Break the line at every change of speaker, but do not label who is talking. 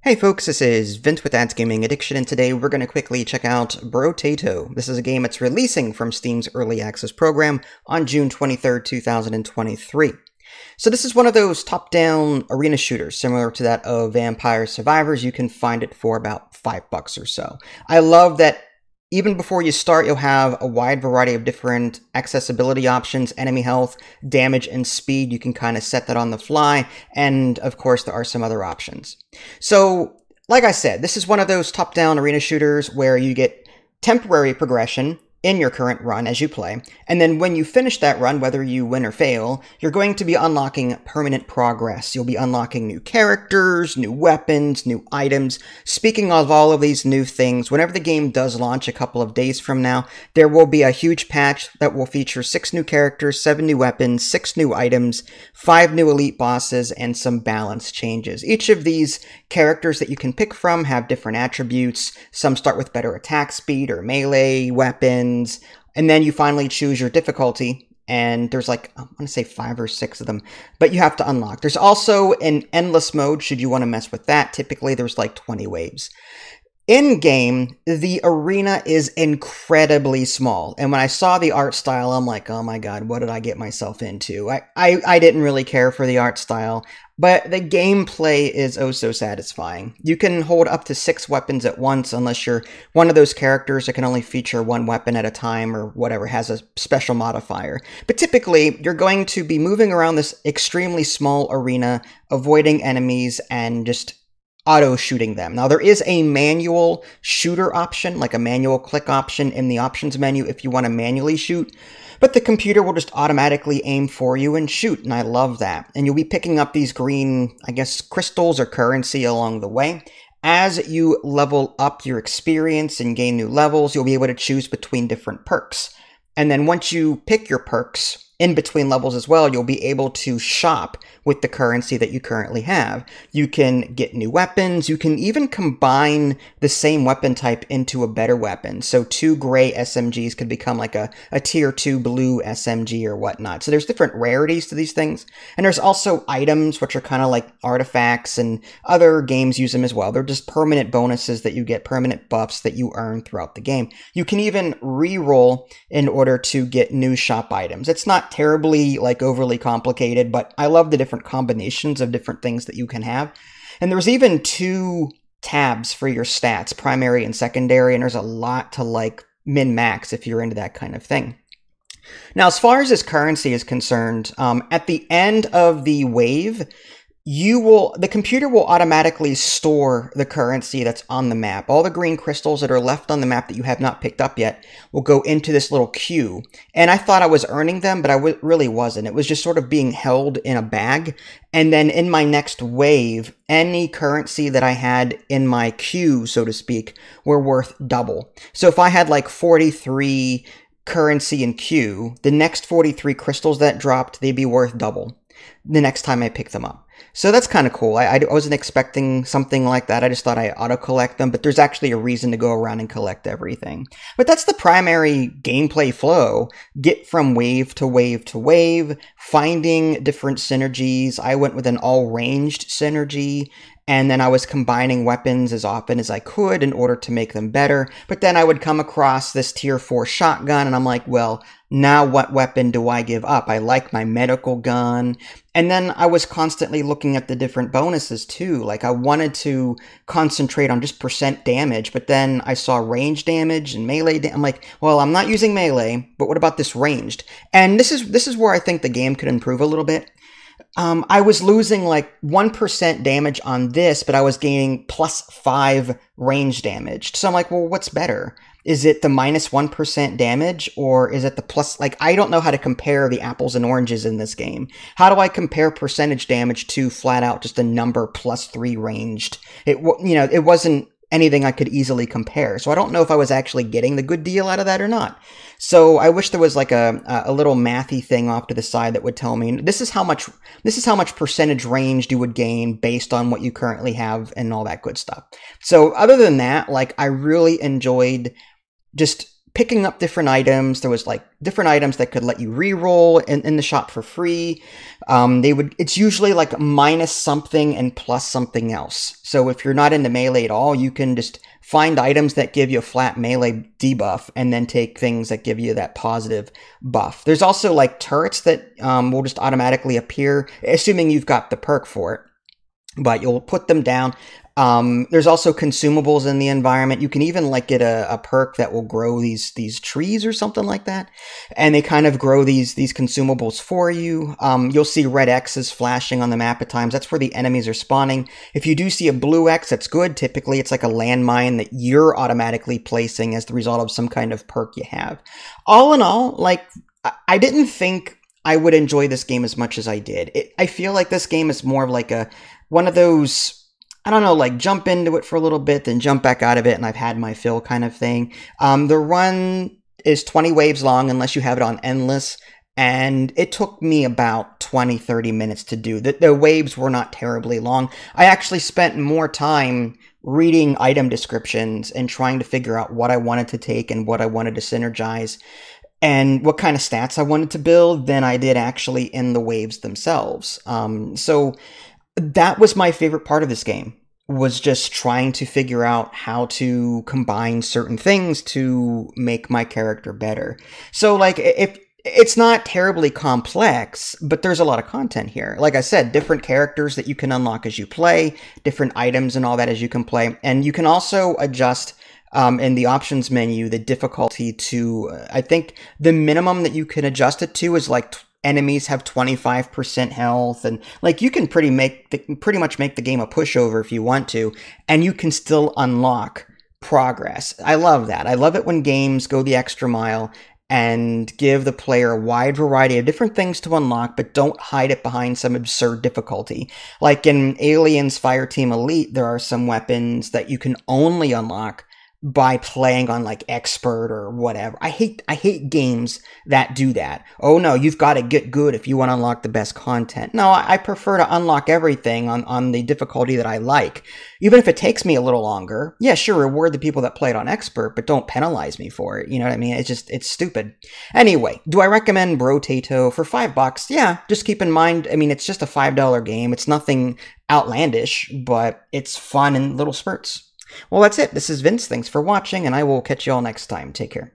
Hey folks, this is Vince with Ads Gaming Addiction, and today we're going to quickly check out Brotato. This is a game that's releasing from Steam's Early Access program on June 23rd, 2023. So this is one of those top-down arena shooters, similar to that of Vampire Survivors. You can find it for about $5 or so. I love that even before you start, you'll have a wide variety of different accessibility options, enemy health, damage, and speed. You can kind of set that on the fly, and of course there are some other options. So, like I said, this is one of those top-down arena shooters where you get temporary progression in your current run as you play, and then when you finish that run, whether you win or fail, you're going to be unlocking permanent progress. You'll be unlocking new characters, new weapons, new items. Speaking of all of these new things, whenever the game does launch a couple of days from now, there will be a huge patch that will feature 6 new characters, 7 new weapons, 6 new items, 5 new elite bosses, and some balance changes. Each of these characters that you can pick from have different attributes. Some start with better attack speed or melee weapons, and then you finally choose your difficulty, and there's like, I want to say 5 or 6 of them, but you have to unlock. There's also an endless mode should you want to mess with that. Typically there's like 20 waves. In-game, the arena is incredibly small, and when I saw the art style, I'm like, oh my god, what did I get myself into? I didn't really care for the art style, but the gameplay is oh so satisfying. You can hold up to 6 weapons at once, unless you're one of those characters that can only feature 1 weapon at a time, or whatever, has a special modifier. But typically, you're going to be moving around this extremely small arena, avoiding enemies, and just auto-shooting them. Now, there is a manual shooter option, like a manual click option in the options menu if you want to manually shoot, but the computer will just automatically aim for you and shoot, and I love that. And you'll be picking up these green, I guess, crystals or currency along the way. As you level up your experience and gain new levels, you'll be able to choose between different perks. And then once you pick your perks, in between levels as well, you'll be able to shop with the currency that you currently have. You can get new weapons. You can even combine the same weapon type into a better weapon. So 2 gray SMGs could become like a tier 2 blue SMG or whatnot. So there's different rarities to these things. And there's also items, which are kind of like artifacts, and other games use them as well. They're just permanent bonuses that you get, permanent buffs that you earn throughout the game. You can even re-roll in order to get new shop items. It's not terribly like overly complicated, but I love the different combinations of different things that you can have. And there's even 2 tabs for your stats, primary and secondary, and there's a lot to like min-max if you're into that kind of thing. Now, as far as this currency is concerned, at the end of the wave, the computer will automatically store the currency that's on the map. All the green crystals that are left on the map that you have not picked up yet will go into this little queue. And I thought I was earning them, but I really wasn't. It was just sort of being held in a bag. And then in my next wave, any currency that I had in my queue, so to speak, were worth double. So if I had like 43 currency in queue, the next 43 crystals that dropped, they'd be worth double the next time I pick them up. So that's kind of cool. I wasn't expecting something like that. I just thought I auto-collect them, but there's actually a reason to go around and collect everything. But that's the primary gameplay flow. Get from wave to wave to wave, finding different synergies. I went with an all-ranged synergy, and then I was combining weapons as often as I could in order to make them better. But then I would come across this tier 4 shotgun, and I'm like, well, now what weapon do I give up? I like my medical gun. And then I was constantly looking at the different bonuses too. Like I wanted to concentrate on just percent damage, but then I saw range damage and melee I'm like, well, I'm not using melee, but what about this ranged? And this is where I think the game could improve a little bit. I was losing like 1% damage on this, but I was gaining plus 5 range damage. So I'm like, well, what's better? Is it the minus 1% damage, or is it the plus? Like, I don't know how to compare the apples and oranges in this game. How do I compare percentage damage to flat out just a number plus 3 ranged? It wasn't anything I could easily compare. So I don't know if I was actually getting the good deal out of that or not. So I wish there was like a little mathy thing off to the side that would tell me this is how much percentage ranged you would gain based on what you currently have and all that good stuff. So other than that, like I really enjoyed just picking up different items. There was like different items that could let you re-roll in the shop for free. It's usually like minus something and plus something else. So if you're not into melee at all, you can just find items that give you a flat melee debuff and then take things that give you that positive buff. There's also like turrets that will just automatically appear, assuming you've got the perk for it. But you'll put them down. There's also consumables in the environment. You can even like get a perk that will grow these trees or something like that. And they kind of grow these consumables for you. You'll see red X's flashing on the map at times. That's where the enemies are spawning. If you do see a blue X, that's good. Typically, it's like a landmine that you're automatically placing as the result of some kind of perk you have. All in all, like, I didn't think I would enjoy this game as much as I did. I feel like this game is more of like one of those, I don't know, like jump into it for a little bit, then jump back out of it, and I've had my fill kind of thing. The run is 20 waves long unless you have it on endless, and it took me about 20-30 minutes to do. The waves were not terribly long. I actually spent more time reading item descriptions and trying to figure out what I wanted to take and what I wanted to synergize and what kind of stats I wanted to build than I did actually in the waves themselves. So that was my favorite part of this game, was just trying to figure out how to combine certain things to make my character better. So, like, if it's not terribly complex, but there's a lot of content here. Like I said, different characters that you can unlock as you play, different items and all that as you can play. And you can also adjust in the options menu the difficulty to, I think the minimum that you can adjust it to is like enemies have 25% health, and like you can pretty much make the game a pushover if you want to, and you can still unlock progress. I love that. I love it when games go the extra mile and give the player a wide variety of different things to unlock, but don't hide it behind some absurd difficulty. Like in Aliens Fireteam Elite, there are some weapons that you can only unlock by playing on like expert or whatever. I hate games that do that. Oh no, you've got to get good if you want to unlock the best content. No, I prefer to unlock everything on the difficulty that I like. Even if it takes me a little longer. Yeah, sure, reward the people that play it on expert, but don't penalize me for it. You know what I mean? It's stupid. Anyway, do I recommend Brotato for $5? Yeah, just keep in mind, I mean, it's just a $5 game. It's nothing outlandish, but it's fun in little spurts. Well, that's it. This is Vince. Thanks for watching, and I will catch you all next time. Take care.